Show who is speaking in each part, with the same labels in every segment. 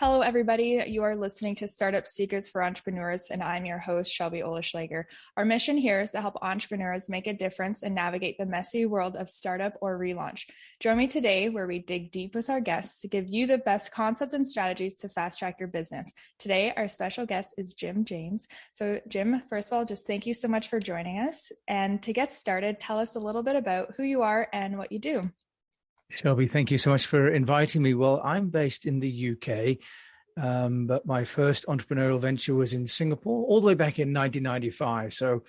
Speaker 1: Hello, everybody. You are listening to Startup Secrets for Entrepreneurs, and I'm your host, Shelby Olischlager. Our mission here is to help entrepreneurs make a difference and navigate the messy world of startup or relaunch. Join me today where we dig deep with our guests to give you the best concepts and strategies to fast track your business. Today, our special guest is Jim James. So Jim, first of all, just thank you so much for joining us. And to get started, tell us a little bit about who you are and what you do.
Speaker 2: Shelby, thank you so much for inviting me. Well, I'm based in the UK, but my first entrepreneurial venture was in Singapore all the way back in 1995. So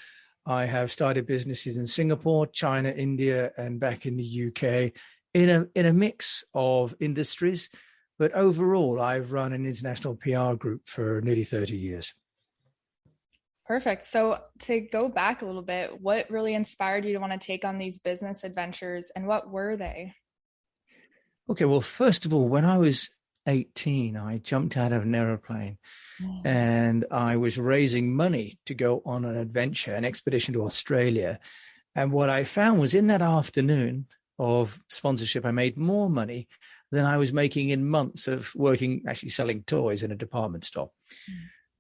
Speaker 2: I have started businesses in Singapore, China, India, and back in the UK in a mix of industries. But overall, I've run an international PR group for nearly 30 years.
Speaker 1: Perfect. So to go back a little bit, what really inspired you to want to take on these business adventures, and what were they?
Speaker 2: Okay, well, first of all, when I was 18, I jumped out of an airplane and I was raising money to go on an adventure, an expedition to Australia. And what I found was in that afternoon of sponsorship, I made more money than I was making in months of working, actually selling toys in a department store.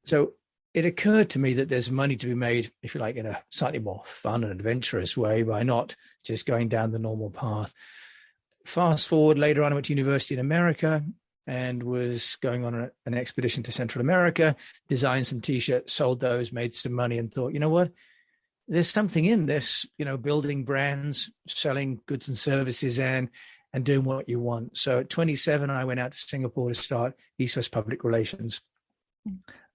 Speaker 2: So it occurred to me that there's money to be made, if you like, in a slightly more fun and adventurous way by not just going down the normal path. Fast forward, later on, I went to university in America and was going on an expedition to Central America, designed some T-shirts, sold those, made some money, and thought, you know what, there's something in this, building brands, selling goods and services, and doing what you want. So at 27, I went out to Singapore to start East West Public Relations.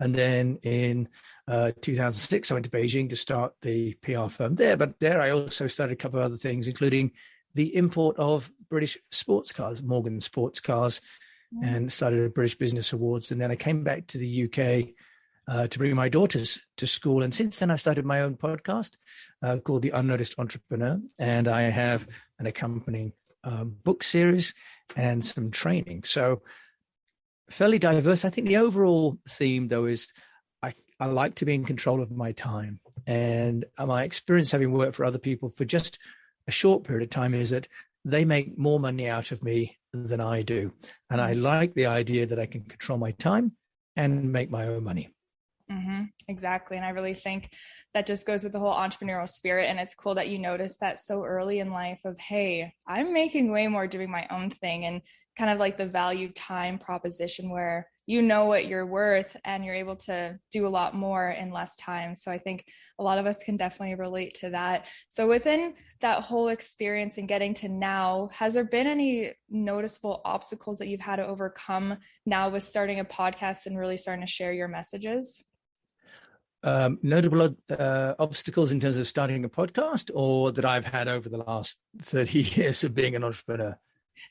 Speaker 2: And then in 2006, I went to Beijing to start the PR firm there. But there I also started a couple of other things, including the import of British sports cars, Morgan sports cars, and started a British Business Awards. And then I came back to the UK to bring my daughters to school. And since then, I've started my own podcast called The Unnoticed Entrepreneur. And I have an accompanying book series and some training. So fairly diverse. I think the overall theme, though, is I like to be in control of my time. And my experience having worked for other people for just a short period of time is that they make more money out of me than I do. And I like the idea that I can control my time and make my own money.
Speaker 1: Mm-hmm. Exactly. And I really think that just goes with the whole entrepreneurial spirit. And it's cool that you noticed that so early in life of, hey, I'm making way more doing my own thing, and kind of like the value time proposition where you know what you're worth and you're able to do a lot more in less time. So I think a lot of us can definitely relate to that. So within that whole experience and getting to now, has there been any noticeable obstacles that you've had to overcome now with starting a podcast and really starting to share your messages?
Speaker 2: Notable obstacles in terms of starting a podcast, or that I've had over the last 30 years of being an entrepreneur?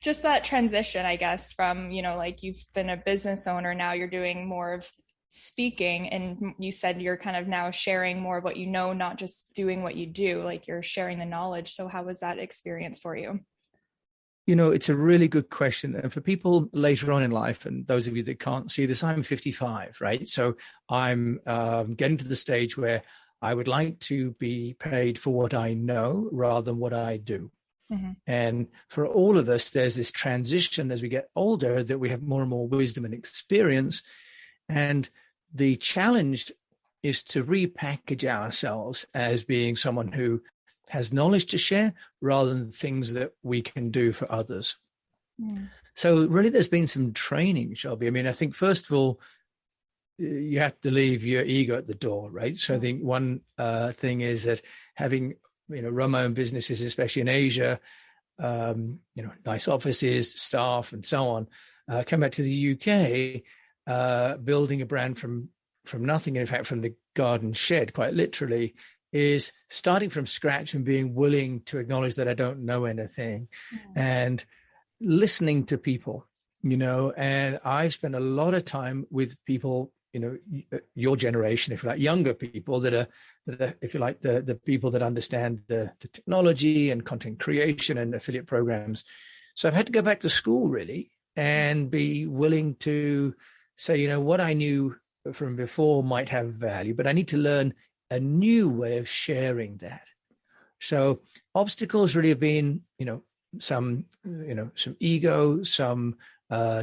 Speaker 1: Just that transition, I guess, from, like you've been a business owner, now you're doing more of speaking, and you said you're kind of now sharing more of what you know, not just doing what you do, like you're sharing the knowledge. So how was that experience for you?
Speaker 2: It's a really good question. And for people later on in life, and those of you that can't see this, I'm 55, right? So I'm getting to the stage where I would like to be paid for what I know rather than what I do. Mm-hmm. And for all of us, there's this transition as we get older that we have more and more wisdom and experience. And the challenge is to repackage ourselves as being someone who has knowledge to share rather than things that we can do for others. So really there's been some training, Shelby. I mean, I think first of all, you have to leave your ego at the door, right? So I think one thing is that having, run my own businesses, especially in Asia, nice offices, staff, and so on, come back to the UK, building a brand from nothing, in fact, from the garden shed, quite literally, is starting from scratch and being willing to acknowledge that I don't know anything and listening to people, and I've spent a lot of time with people, your generation, if you like, younger people that are if you like, the people that understand the technology and content creation and affiliate programs. So I've had to go back to school really and be willing to say, what I knew from before might have value, but I need to learn a new way of sharing that. So obstacles really have been, some ego, some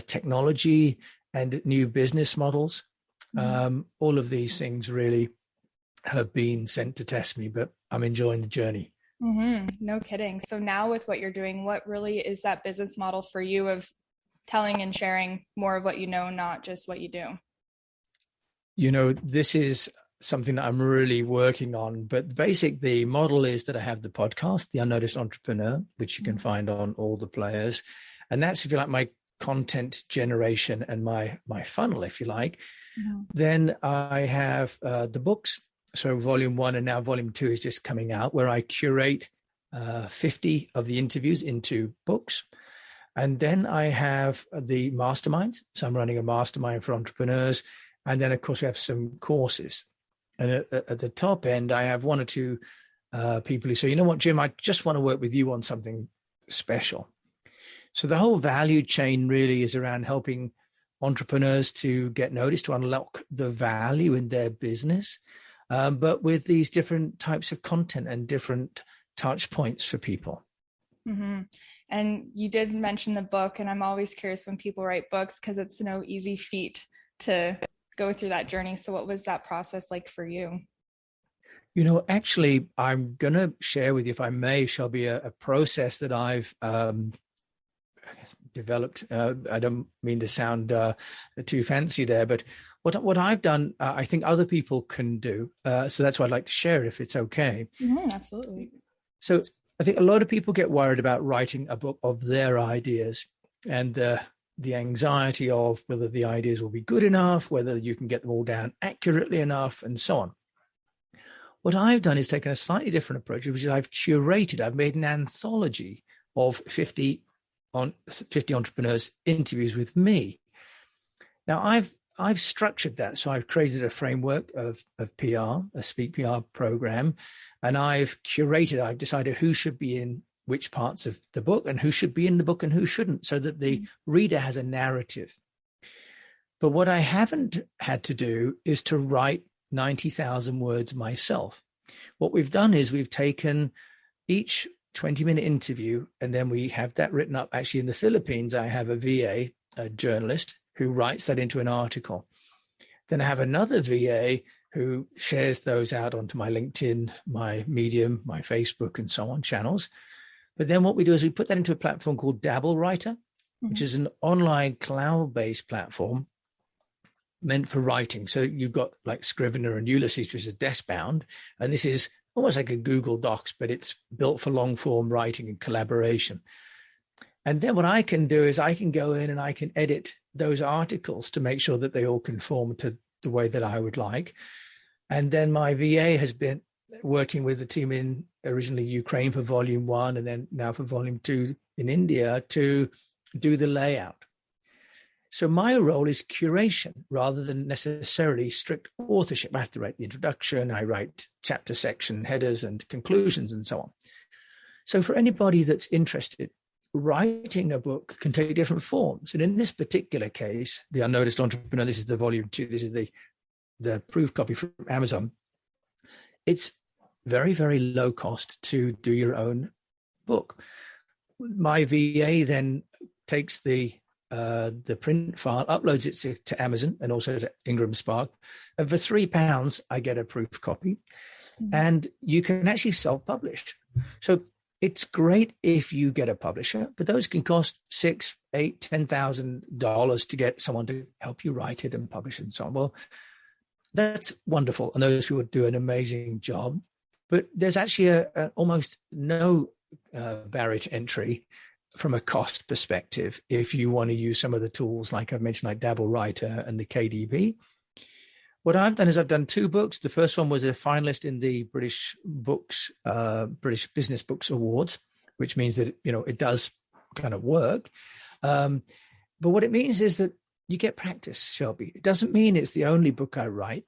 Speaker 2: technology, and new business models. All of these things really have been sent to test me, but I'm enjoying the journey.
Speaker 1: No kidding. So now with what you're doing, what really is that business model for you of telling and sharing more of what you know, not just what you do?
Speaker 2: You know, this is something that I'm really working on, but the model is that I have the podcast, The Unnoticed Entrepreneur, which you can find on all the players. And that's, if you like, my content generation and my funnel, if you like. Then I have the books. So volume 1 and now volume 2 is just coming out, where I curate 50 of the interviews into books. And then I have the masterminds. So I'm running a mastermind for entrepreneurs. And then, of course, we have some courses. And at the top end, I have 1 or 2 people who say, you know what, Jim, I just want to work with you on something special. So the whole value chain really is around helping entrepreneurs to get noticed, to unlock the value in their business, but with these different types of content and different touch points for people.
Speaker 1: And you did mention the book, and I'm always curious when people write books, because it's no easy feat to go through that journey. So what was that process like for you?
Speaker 2: You know, actually, I'm going to share with you, if I may, shall be a process that I've developed. I don't mean to sound too fancy there, but what I've done, I think other people can do. So that's why I'd like to share, if it's okay.
Speaker 1: Absolutely.
Speaker 2: So I think a lot of people get worried about writing a book of their ideas, and the anxiety of whether the ideas will be good enough, whether you can get them all down accurately enough, and so on. What I've done is taken a slightly different approach, which is I've made an anthology of 50 entrepreneurs interviews with me. Now I've structured that. So I've created a framework of PR, a Speak PR program, and I've decided who should be in which parts of the book and who should be in the book and who shouldn't, so that the reader has a narrative. But what I haven't had to do is to write 90,000 words myself. What we've done is we've taken each 20-minute interview, and then we have that written up. Actually, in the Philippines, I have a VA, a journalist, who writes that into an article. Then I have another VA who shares those out onto my LinkedIn, my Medium, my Facebook, and so on channels. But then what we do is we put that into a platform called Dabble Writer, which is an online cloud-based platform meant for writing. So you've got like Scrivener and Ulysses, which is desk-bound, and this is almost like a Google Docs, but it's built for long-form writing and collaboration. And then what I can do is I can go in and I can edit those articles to make sure that they all conform to the way that I would like. And then my VA has been working with the team in originally Ukraine for volume 1, and then now for volume 2 in India to do the layout. So my role is curation rather than necessarily strict authorship. I have to write the introduction, I write chapter section headers and conclusions and so on. So for anybody that's interested, writing a book can take different forms. And in this particular case, The Unnoticed Entrepreneur, this is the volume 2, this is the proof copy from Amazon. It's very, very low cost to do your own book. My VA then takes the print file, uploads it to Amazon and also to Ingram Spark. And for £3, I get a proof copy. And you can actually self-publish. So it's great if you get a publisher, but those can cost $6,000, $8,000, $10,000 to get someone to help you write it and publish it and so on. Well, that's wonderful. And those people do an amazing job. But there's actually a almost no barrier to entry from a cost perspective if you want to use some of the tools like I've mentioned, like Dabble Writer and the KDP. What I've done is I've done 2 books. The first one was a finalist in the British Business Books Awards, which means that it does kind of work. But what it means is that you get practice, Shelby. It doesn't mean it's the only book I write,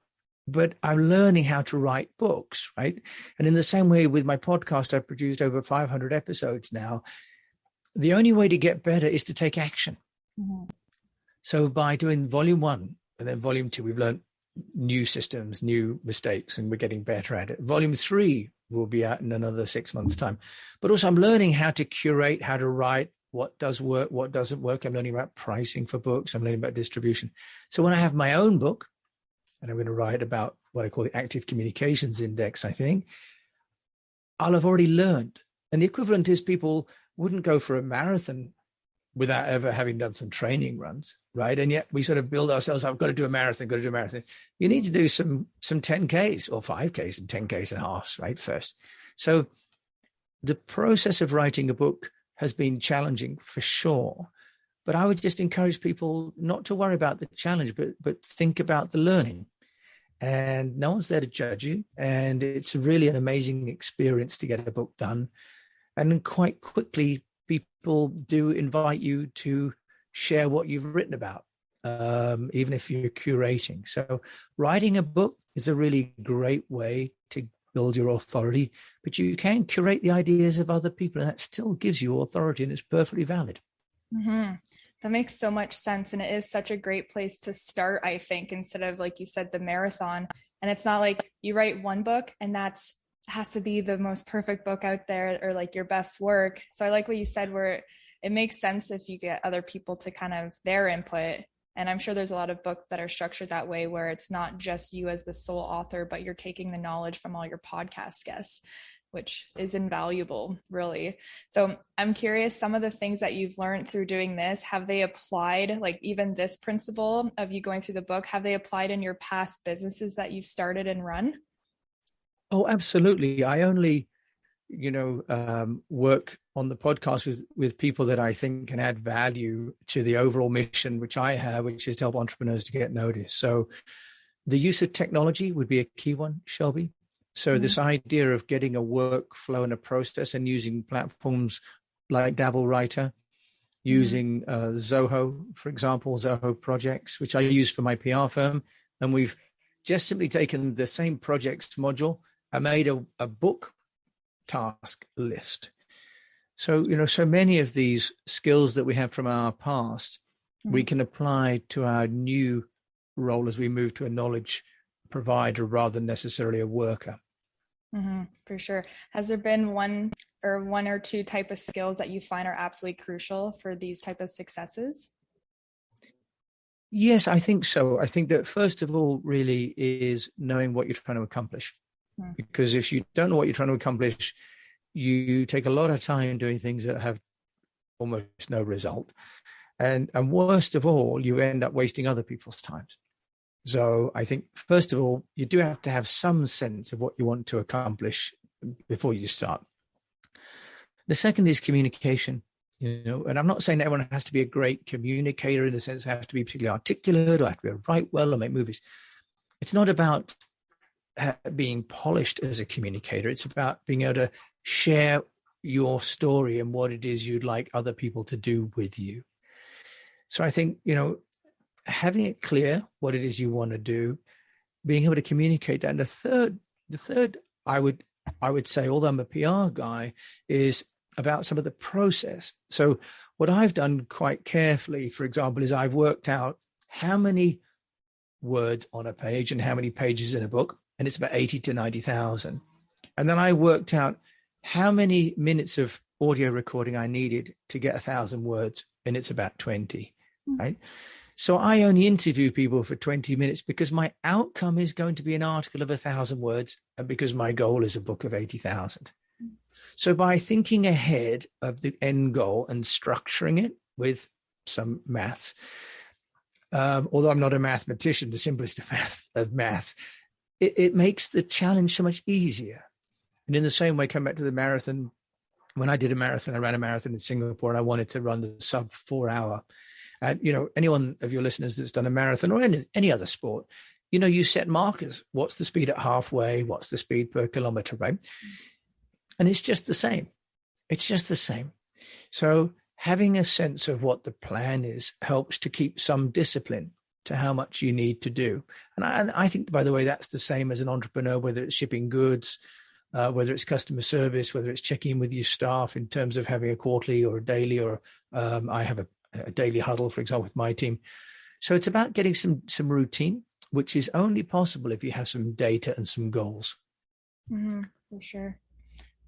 Speaker 2: but I'm learning how to write books, right? And in the same way with my podcast, I've produced over 500 episodes now. The only way to get better is to take action. So by doing volume 1 and then volume 2, we've learned new systems, new mistakes, and we're getting better at it. Volume 3 will be out in another 6 months' time. But also I'm learning how to curate, how to write, what does work, what doesn't work. I'm learning about pricing for books. I'm learning about distribution. So when I have my own book, and I'm going to write about what I call the Active Communications Index, I think, I'll have already learned. And the equivalent is people wouldn't go for a marathon without ever having done some training runs, right? And yet we sort of build ourselves up, got to do a marathon, got to do a marathon. You need to do some 10Ks or 5Ks and 10Ks and halves, right, first. So the process of writing a book has been challenging for sure, but I would just encourage people not to worry about the challenge, but think about the learning. And no one's there to judge you. And it's really an amazing experience to get a book done. And then quite quickly, people do invite you to share what you've written about, even if you're curating. So writing a book is a really great way to build your authority, but you can curate the ideas of other people, and that still gives you authority, and it's perfectly valid.
Speaker 1: Mm-hmm. That makes so much sense. And it is such a great place to start, I think, instead of, like you said, the marathon. And it's not like you write one book and that's has to be the most perfect book out there or like your best work. So I like what you said, where it makes sense if you get other people to kind of their input. And I'm sure there's a lot of books that are structured that way, where it's not just you as the sole author, but you're taking the knowledge from all your podcast guests, which is invaluable, really. So I'm curious, some of the things that you've learned through doing this, have they applied, like even this principle of you going through the book, have they applied in your past businesses that you've started and run?
Speaker 2: Oh, absolutely. I only, work on the podcast with people that I think can add value to the overall mission, which I have, which is to help entrepreneurs to get noticed. So the use of technology would be a key one, Shelby. So this idea of getting a workflow and a process and using platforms like Dabble Writer, using Zoho, for example, Zoho projects, which I use for my PR firm. And we've just simply taken the same projects module and made a book task list. So, so many of these skills that we have from our past, we can apply to our new role as we move to a knowledge provider rather than necessarily a worker.
Speaker 1: For sure. Has there been one or two type of skills that you find are absolutely crucial for these type of successes?
Speaker 2: Yes, I think so. I think that first of all, really is knowing what you're trying to accomplish. Because if you don't know what you're trying to accomplish, you take a lot of time doing things that have almost no result. And worst of all, you end up wasting other people's time. So I think, first of all, you do have to have some sense of what you want to accomplish before you start. The second is communication, and I'm not saying that everyone has to be a great communicator in the sense they have to be particularly articulate or have to write well or make movies. It's not about being polished as a communicator. It's about being able to share your story and what it is you'd like other people to do with you. So I think, having it clear what it is you want to do, being able to communicate that. And the third, I would say, although I'm a PR guy, is about some of the process. So what I've done quite carefully, for example, is I've worked out how many words on a page and how many pages in a book, and it's about 80 to 90,000. And then I worked out how many minutes of audio recording I needed to get 1,000 words, and it's about 20, right? So I only interview people for 20 minutes because my outcome is going to be an article of 1,000 words, and because my goal is a book of 80,000. So by thinking ahead of the end goal and structuring it with some maths, although I'm not a mathematician, the simplest of maths, it makes the challenge so much easier. And in the same way, come back to the marathon. When I did a marathon, I ran a marathon in Singapore, and I wanted to run the sub 4 hour. And, anyone of your listeners that's done a marathon or any other sport, you set markers. What's the speed at halfway? What's the speed per kilometer, right? And it's just the same. It's just the same. So having a sense of what the plan is helps to keep some discipline to how much you need to do. And I think, by the way, that's the same as an entrepreneur, whether it's shipping goods, whether it's customer service, whether it's checking in with your staff in terms of having a quarterly or a daily, or I have a daily huddle, for example, with my team. So it's about getting some routine, which is only possible if you have some data and some goals.
Speaker 1: For sure.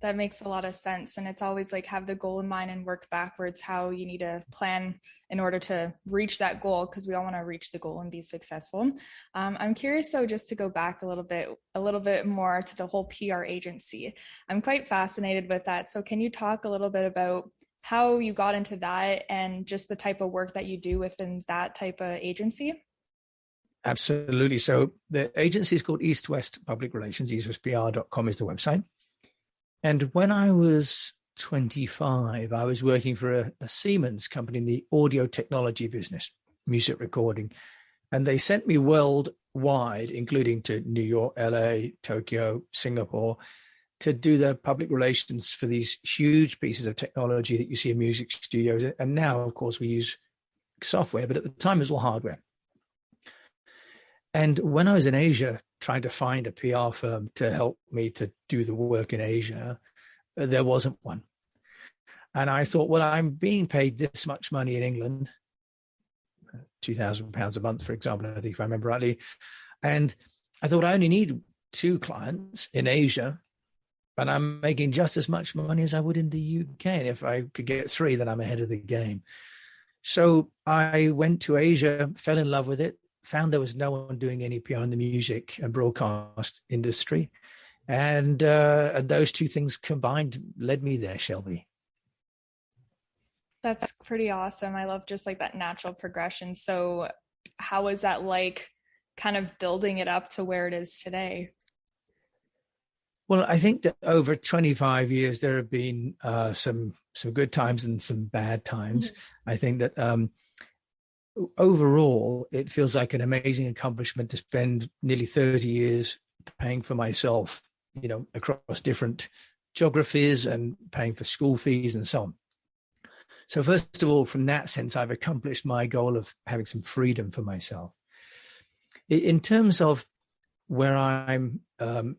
Speaker 1: That makes a lot of sense. And it's always like have the goal in mind and work backwards how you need to plan in order to reach that goal, because we all want to reach the goal and be successful. I'm curious though, just to go back a little bit more to the whole PR agency. I'm quite fascinated with that. So can you talk a little bit about how you got into that and just the type of work that you do within that type of agency?
Speaker 2: Absolutely. So the agency is called East West Public Relations. eastwestpr.com is the website. And when I was 25, I was working for a Siemens company in the audio technology business, music recording. And they sent me worldwide, including to New York, LA, Tokyo, Singapore, to do the public relations for these huge pieces of technology that you see in music studios. And now, of course, we use software, but at the time it was all hardware. And when I was in Asia trying to find a PR firm to help me to do the work in Asia, there wasn't one. And I thought, well, I'm being paid this much money in England, £2,000 a month, for example, I think if I remember rightly. And I thought I only need 2 clients in Asia, and I'm making just as much money as I would in the UK. And if I could get 3, then I'm ahead of the game. So I went to Asia, fell in love with it, found there was no one doing any PR in the music and broadcast industry. And those 2 things combined led me there, Shelby.
Speaker 1: That's pretty awesome. I love just like that natural progression. So how was that like kind of building it up to where it is today?
Speaker 2: Well, I think that over 25 years, there have been some good times and some bad times. Mm-hmm. I think that overall, it feels like an amazing accomplishment to spend nearly 30 years paying for myself, across different geographies and paying for school fees and so on. So first of all, from that sense, I've accomplished my goal of having some freedom for myself. In terms of where I'm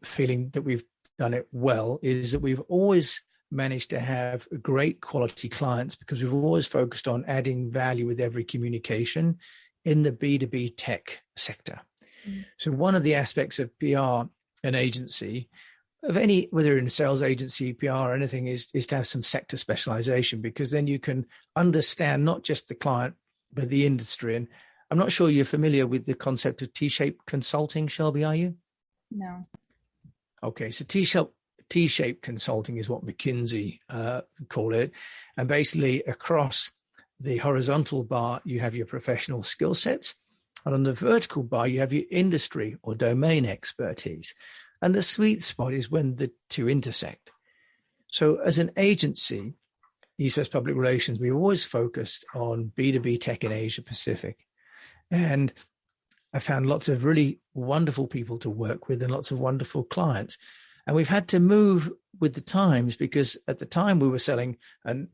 Speaker 2: feeling that we've done it well is that we've always managed to have great quality clients because we've always focused on adding value with every communication in the B2B tech sector. Mm. So one of the aspects of PR and agency of any, whether in a sales agency, PR or anything, is to have some sector specialization, because then you can understand not just the client, but the industry. And I'm not sure you're familiar with the concept of T-shaped consulting, Shelby, are you?
Speaker 1: No.
Speaker 2: Okay, so T-shaped consulting is what McKinsey call it. And basically across the horizontal bar, you have your professional skill sets. And on the vertical bar, you have your industry or domain expertise. And the sweet spot is when the 2 intersect. So as an agency, East West Public Relations, we've always focused on B2B tech in Asia Pacific. And I found lots of really wonderful people to work with and lots of wonderful clients. And we've had to move with the times, because at the time we were selling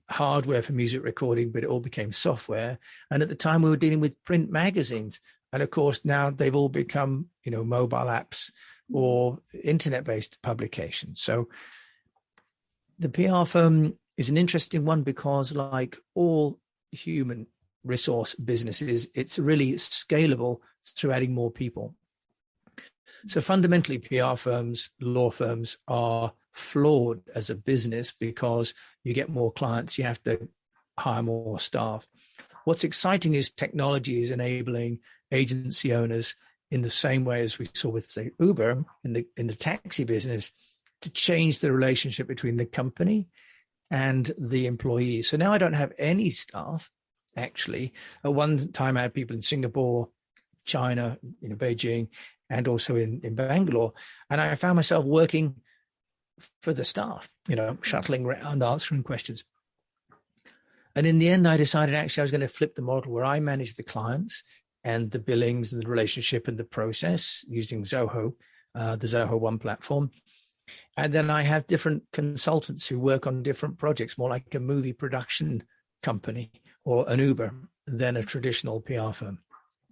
Speaker 2: hardware for music recording, but it all became software. And at the time we were dealing with print magazines. And of course, now they've all become, mobile apps or internet-based publications. So the PR firm is an interesting one because, like all human resource businesses, it's really scalable through adding more people. So fundamentally, PR firms, law firms are flawed as a business because you get more clients, you have to hire more staff. What's exciting is technology is enabling agency owners, in the same way as we saw with, say, Uber in the taxi business, to change the relationship between the company and the employee. So now I don't have any staff, actually. At one time I had people in Singapore, China, Beijing, and also in Bangalore. And I found myself working for the staff, shuttling around, answering questions. And in the end, I decided actually I was going to flip the model where I manage the clients and the billings and the relationship and the process using Zoho, the Zoho One platform. And then I have different consultants who work on different projects, more like a movie production company or an Uber than a traditional PR firm.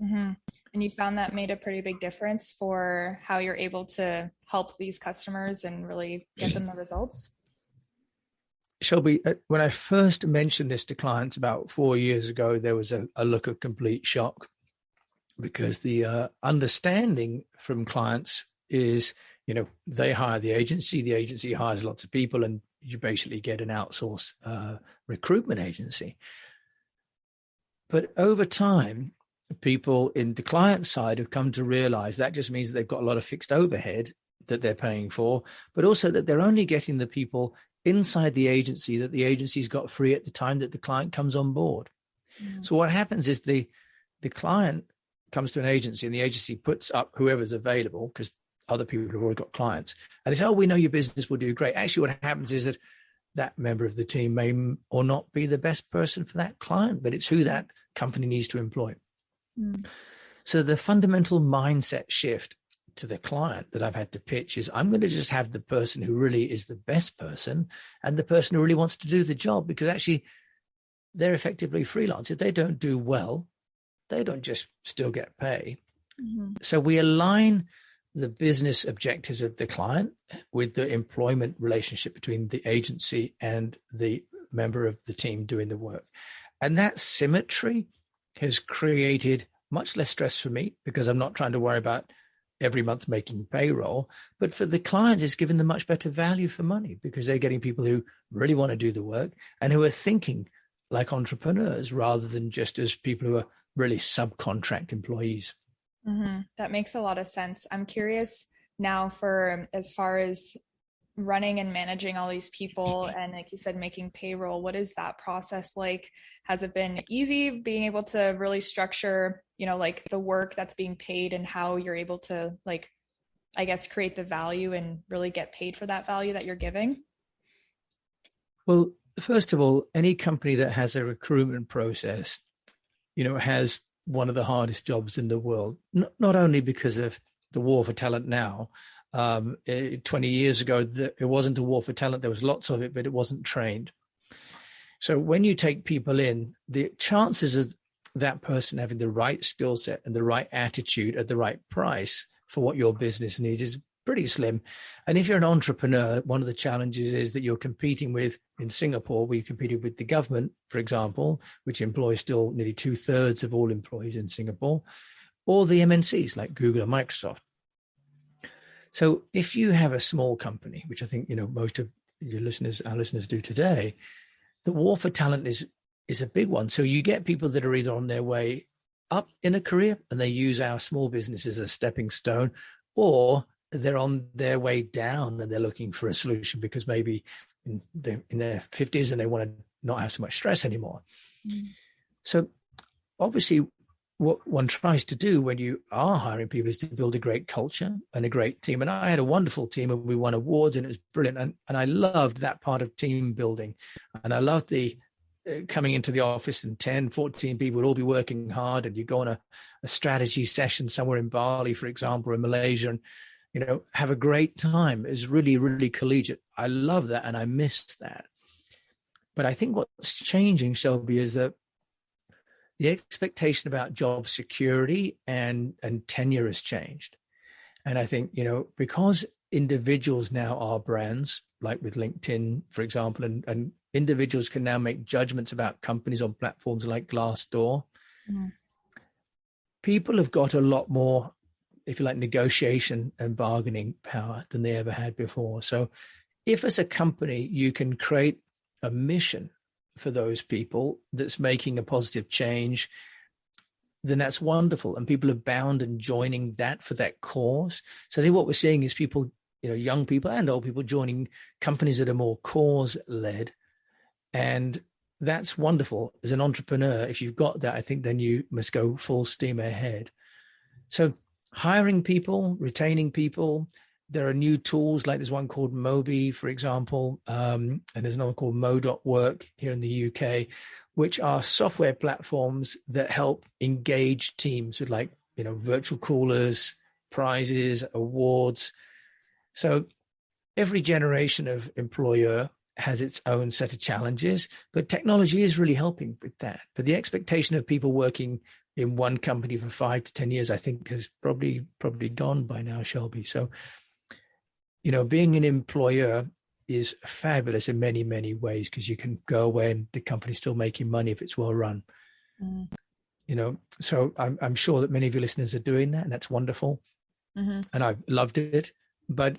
Speaker 1: Mm-hmm. And you found that made a pretty big difference for how you're able to help these customers and really get them the results?
Speaker 2: Shelby, when I first mentioned this to clients about 4 years ago, there was a look of complete shock, because the understanding from clients is, they hire the agency hires lots of people, and you basically get an outsourced recruitment agency. But over time, people in the client side have come to realize that just means that they've got a lot of fixed overhead that they're paying for, but also that they're only getting the people inside the agency that the agency's got free at the time that the client comes on board. So what happens is the client comes to an agency and the agency puts up whoever's available because other people have already got clients. And they say, oh, we know your business will do great. Actually, what happens is that that member of the team may or not be the best person for that client, but it's who that company needs to employ. So the fundamental mindset shift to the client that I've had to pitch is I'm going to just have the person who really is the best person and the person who really wants to do the job, because actually they're effectively freelance. If they don't do well, they don't just still get pay. So we align the business objectives of the client with the employment relationship between the agency and the member of the team doing the work. And that symmetry has created much less stress for me because I'm not trying to worry about every month making payroll. But for the clients, it's given them much better value for money because they're getting people who really want to do the work and who are thinking like entrepreneurs rather than just as people who are really subcontract employees.
Speaker 1: That makes a lot of sense. I'm curious now for as far as running and managing all these people and, like you said, making payroll. What is that process like? Has it been easy being able to really structure, like the work that's being paid and how you're able to, like, I guess, create the value and really get paid for that value that you're giving?
Speaker 2: Well, first of all, any company that has a recruitment process, has one of the hardest jobs in the world, not only because of the war for talent now. 20 years ago, it wasn't a war for talent. There was lots of it, but it wasn't trained. So when you take people in, the chances of that person having the right skill set and the right attitude at the right price for what your business needs is pretty slim. And if you're an entrepreneur, one of the challenges is that you're competing with, in Singapore, we competed with the government, for example, which employs still nearly 2/3 of all employees in Singapore, or the MNCs like Google and Microsoft. So if you have a small company, which I think, most of our listeners do today, the war for talent is a big one. So you get people that are either on their way up in a career and they use our small business as a stepping stone, or they're on their way down and they're looking for a solution because maybe in their 50s and they want to not have so much stress anymore. So obviously what one tries to do when you are hiring people is to build a great culture and a great team. And I had a wonderful team and we won awards and it was brilliant. And I loved that part of team building. And I loved the coming into the office and 10, 14 people would all be working hard and you go on a strategy session somewhere in Bali, for example, or in Malaysia, and have a great time. It's really, really collegiate. I love that and I miss that. But I think what's changing, Shelby, is that the expectation about job security and tenure has changed. And I think, because individuals now are brands, like with LinkedIn, for example, and individuals can now make judgments about companies on platforms like Glassdoor. People have got a lot more, if you like, negotiation and bargaining power than they ever had before. So if as a company you can create a mission for those people that's making a positive change, then that's wonderful. And people are bound and joining that for that cause. So I think what we're seeing is people, young people and old people joining companies that are more cause-led. And that's wonderful. As an entrepreneur, if you've got that, I think then you must go full steam ahead. So hiring people, retaining people, there are new tools, like there's one called Mobi, for example, and there's another called Mo.work here in the UK, which are software platforms that help engage teams with virtual coolers, prizes, awards. So every generation of employer has its own set of challenges, but technology is really helping with that. But the expectation of people working in one company for 5 to 10 years, I think, has probably gone by now, Shelby. So, being an employer is fabulous in many, many ways because you can go away and the company's still making money if it's well run. So I'm sure that many of your listeners are doing that, and that's wonderful. And I've loved it. But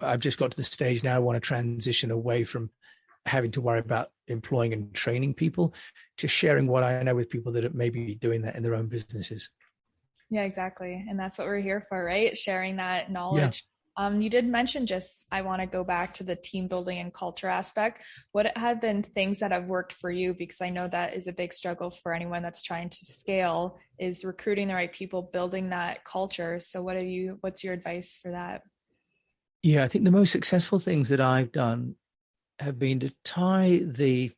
Speaker 2: I've just got to the stage now I want to transition away from having to worry about employing and training people, to sharing what I know with people that may be doing that in their own businesses.
Speaker 1: Yeah, exactly. And that's what we're here for, right? Sharing that
Speaker 2: Yeah.
Speaker 1: knowledge. You did mention just, I want to go back to the team building and culture aspect. What have been things that have worked for you? Because I know that is a big struggle for anyone that's trying to scale, is recruiting the right people, building that culture. So what's your advice for that?
Speaker 2: Yeah, I think the most successful things that I've done have been to tie the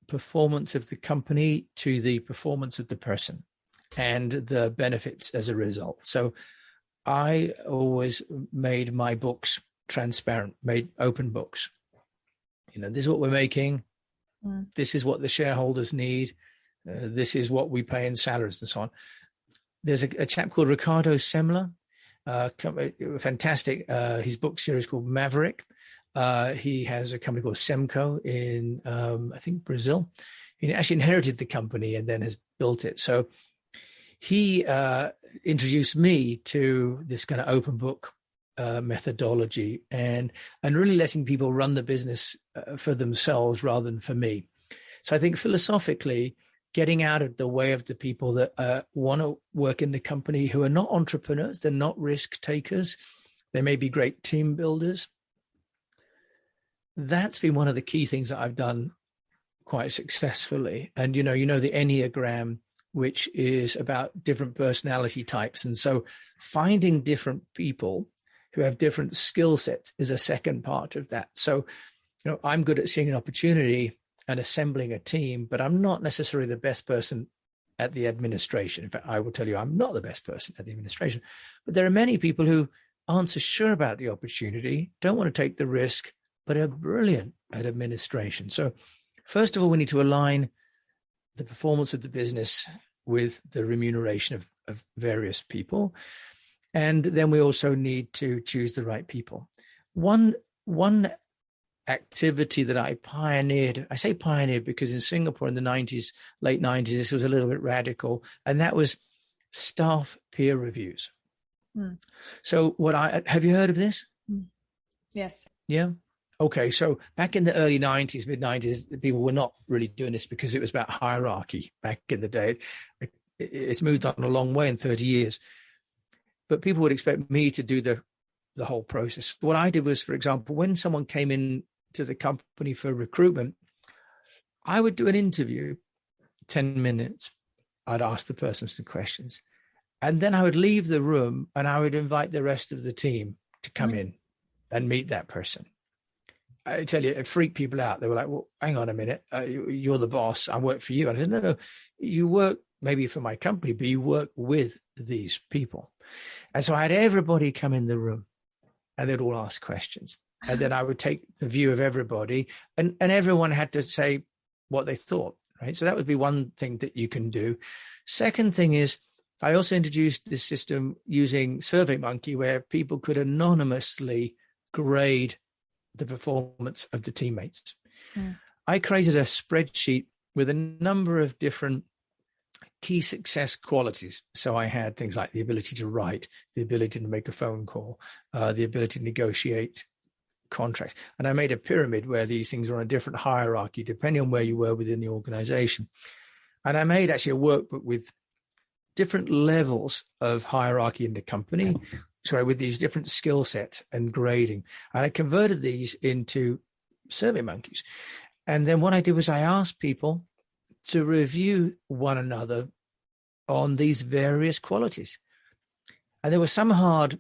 Speaker 2: performance of the company to the performance of the person and the benefits as a result. So I always made my books transparent, made open books. This is what we're making. This is what the shareholders need. This is what we pay in salaries and so on. There's a chap called Ricardo Semler, fantastic. His book series called Maverick. He has a company called Semco in, I think, Brazil. He actually inherited the company and then has built it. So he introduced me to this kind of open book methodology and really letting people run the business for themselves rather than for me. So I think philosophically, getting out of the way of the people that want to work in the company, who are not entrepreneurs, they're not risk takers, they may be great team builders. That's been one of the key things that I've done quite successfully. And, you know the Enneagram, which is about different personality types. And so finding different people who have different skill sets is a second part of that. So, I'm good at seeing an opportunity and assembling a team, but I'm not necessarily the best person at the administration. In fact, I will tell you, I'm not the best person at the administration. But there are many people who aren't so sure about the opportunity, don't want to take the risk, but are brilliant at administration. So first of all, we need to align the performance of the business with the remuneration of various people. And then we also need to choose the right people. One activity that I pioneered, I say pioneered because in Singapore in the 90s, late 90s, this was a little bit radical, and that was staff peer reviews. So have you heard of this?
Speaker 1: Yes.
Speaker 2: Yeah. Okay. So back in the early 90s, mid 90s, people were not really doing this because it was about hierarchy back in the day. It's moved on a long way in 30 years, but people would expect me to do the whole process. What I did was, for example, when someone came in to the company for recruitment, I would do an interview, 10 minutes. I'd ask the person some questions. And then I would leave the room and I would invite the rest of the team to come in and meet that person. I tell you, it freaked people out. They were like, well, hang on a minute. You're the boss. I work for you. And I said, no, you work maybe for my company, but you work with these people. And so I had everybody come in the room and they'd all ask questions. And then I would take the view of everybody and everyone had to say what they thought, right? So that would be one thing that you can do. Second thing is, I also introduced this system using SurveyMonkey where people could anonymously grade the performance of the teammates. I created a spreadsheet with a number of different key success qualities. So I had things like the ability to write, the ability to make a phone call, the ability to negotiate contracts. And I made a pyramid where these things are on a different hierarchy, depending on where you were within the organization. And I made actually a workbook with different levels of hierarchy in the company, with these different skill sets and grading. And I converted these into SurveyMonkeys. And then what I did was I asked people to review one another on these various qualities. And there were some hard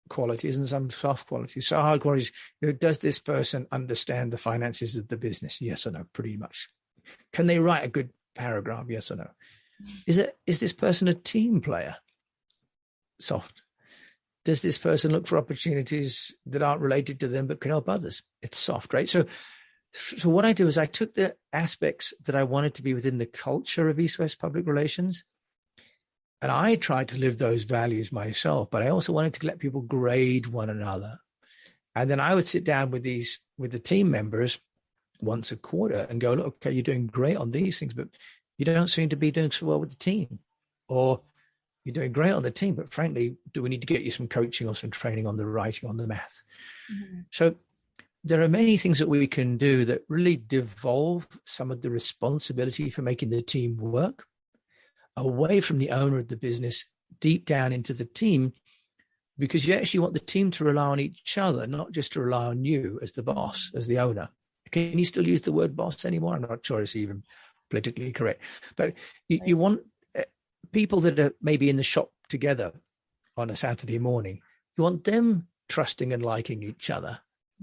Speaker 2: qualities and some soft qualities. So hard qualities, does this person understand the finances of the business? Yes or no, pretty much. Can they write a good paragraph? Yes or no. Is this person a team player? Soft. Does this person look for opportunities that aren't related to them but can help others? It's soft, right? So what I do is I took the aspects that I wanted to be within the culture of East West Public Relations, and I tried to live those values myself, but I also wanted to let people grade one another. And then I would sit down with the team members once a quarter and go, look, okay, you're doing great on these things, but you don't seem to be doing so well with the team. Or you're doing great on the team, but frankly, do we need to get you some coaching or some training on the writing, on the maths? So there are many things that we can do that really devolve some of the responsibility for making the team work away from the owner of the business, deep down into the team, because you actually want the team to rely on each other, not just to rely on you as the boss, as the owner. Can you still use the word boss anymore? I'm not sure it's even politically correct, but you want people that are maybe in the shop together on a Saturday morning, you want them trusting and liking each other,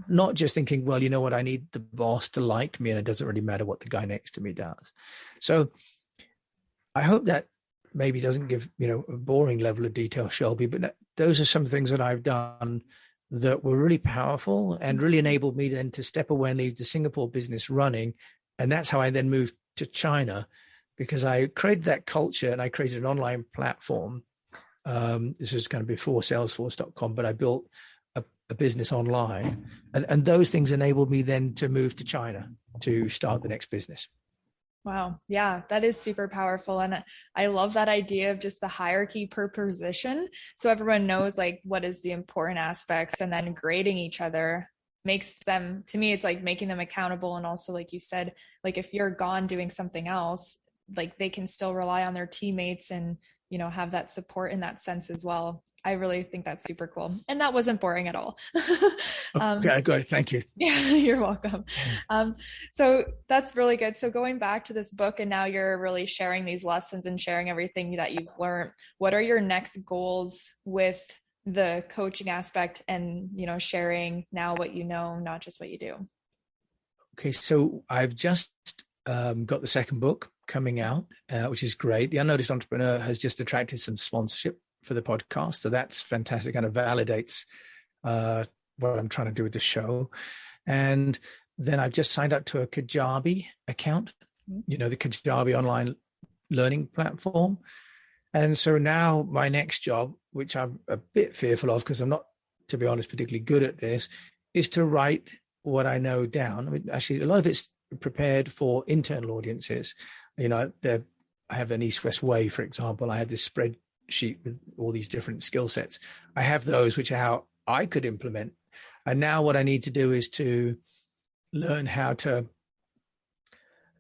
Speaker 2: not just thinking, well, you know what, I need the boss to like me and it doesn't really matter what the guy next to me does. So I hope that maybe doesn't give, a boring level of detail, Shelby, but those are some things that I've done that were really powerful and really enabled me then to step away and leave the Singapore business running. And that's how I then moved to China, because I created that culture and I created an online platform. This was kind of before Salesforce.com, but I built a business online. And those things enabled me then to move to China to start the next business.
Speaker 1: Wow. Yeah, that is super powerful. And I love that idea of just the hierarchy per position. So everyone knows like what is the important aspects, and then grading each other makes them, to me, it's like making them accountable. And also, like you said, like if you're gone doing something else, like they can still rely on their teammates and, have that support in that sense as well. I really think that's super cool. And that wasn't boring at all.
Speaker 2: Okay, good. Thank you.
Speaker 1: Yeah, you're welcome. So that's really good. So going back to this book, and now you're really sharing these lessons and sharing everything that you've learned. What are your next goals with the coaching aspect and, sharing now what you know, not just what you do?
Speaker 2: Okay, so I've just got the second book coming out, which is great. The Unnoticed Entrepreneur has just attracted some sponsorship for the podcast. So that's fantastic, kind of validates what I'm trying to do with the show. And then I've just signed up to a Kajabi account, the Kajabi online learning platform. And so now my next job, which I'm a bit fearful of because I'm not, to be honest, particularly good at this, is to write what I know down. I mean, actually, a lot of it's prepared for internal audiences. I have an East-West Way, for example. I have this spreadsheet with all these different skill sets. I have those which are how I could implement. And now what I need to do is to learn how to,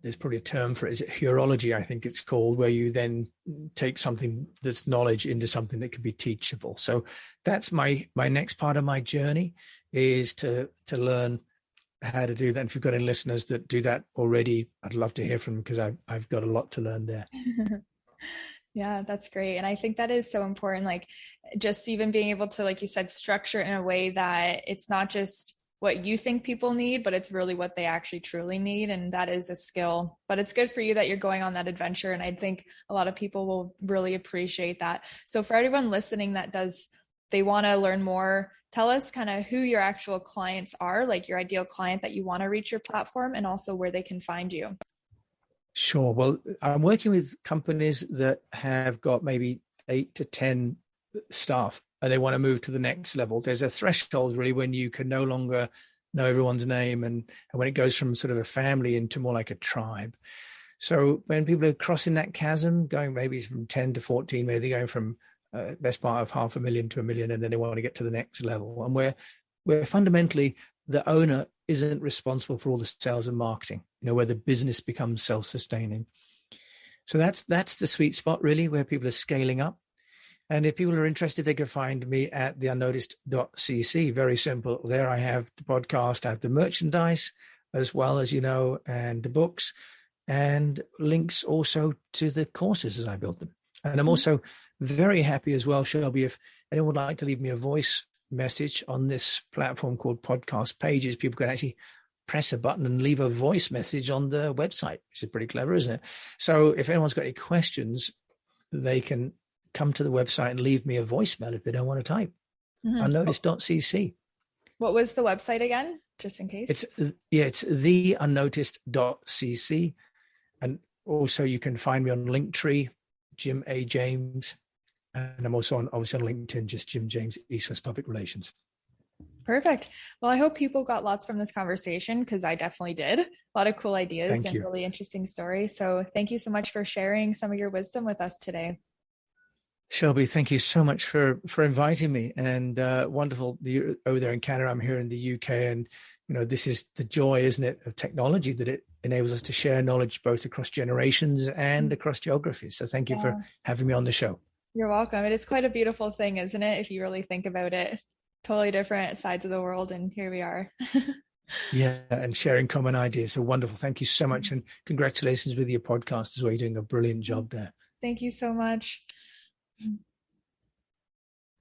Speaker 2: there's probably a term for it, is it heurology, I think it's called, where you then take something that's knowledge into something that can be teachable. So that's my next part of my journey, is to learn how to do that. And if you've got any listeners that do that already, I'd love to hear from them, because I've got a lot to learn there.
Speaker 1: Yeah, that's great. And I think that is so important, like just even being able to, like you said, structure in a way that it's not just what you think people need, but it's really what they actually truly need. And that is a skill, but it's good for you that you're going on that adventure. And I think a lot of people will really appreciate that. So for everyone listening they want to learn more, tell us kind of who your actual clients are, like your ideal client that you want to reach your platform, and also where they can find you.
Speaker 2: Sure. Well, I'm working with companies that have got maybe 8 to 10 staff and they want to move to the next level. There's a threshold really when you can no longer know everyone's name, and when it goes from sort of a family into more like a tribe. So when people are crossing that chasm, going maybe from 10 to 14, maybe they're going from best part of 500,000 to 1 million, and then they want to get to the next level. And where fundamentally the owner isn't responsible for all the sales and marketing, where the business becomes self-sustaining. So that's the sweet spot really, where people are scaling up. And if people are interested, they can find me at theunnoticed.cc. Very simple. There I have the podcast, I have the merchandise as well, as and the books, and links also to the courses as I build them. And I'm also very happy as well, Shelby, if anyone would like to leave me a voice message on this platform called Podcast Pages, people can actually press a button and leave a voice message on the website, which is pretty clever, isn't it? So if anyone's got any questions, they can come to the website and leave me a voicemail if they don't want to type. Unnoticed.cc.
Speaker 1: What was the website again, just in case?
Speaker 2: It's theunnoticed.cc. And also you can find me on Linktree, Jim A. James. And I'm also on LinkedIn, just Jim James, East West Public Relations.
Speaker 1: Perfect. Well, I hope people got lots from this conversation, because I definitely did. A lot of cool ideas and really interesting stories. So thank you so much for sharing some of your wisdom with us today.
Speaker 2: Shelby, thank you so much for inviting me, and wonderful. You're over there in Canada, I'm here in the UK, and this is the joy, isn't it, of technology, that it enables us to share knowledge both across generations and across geographies. So thank you for having me on the show.
Speaker 1: You're welcome. It is quite a beautiful thing, isn't it? If you really think about it, totally different sides of the world, and here we are.
Speaker 2: Yeah, and sharing common ideas. So wonderful. Thank you so much. And congratulations with your podcast as well. You're doing a brilliant job there.
Speaker 1: Thank you so much.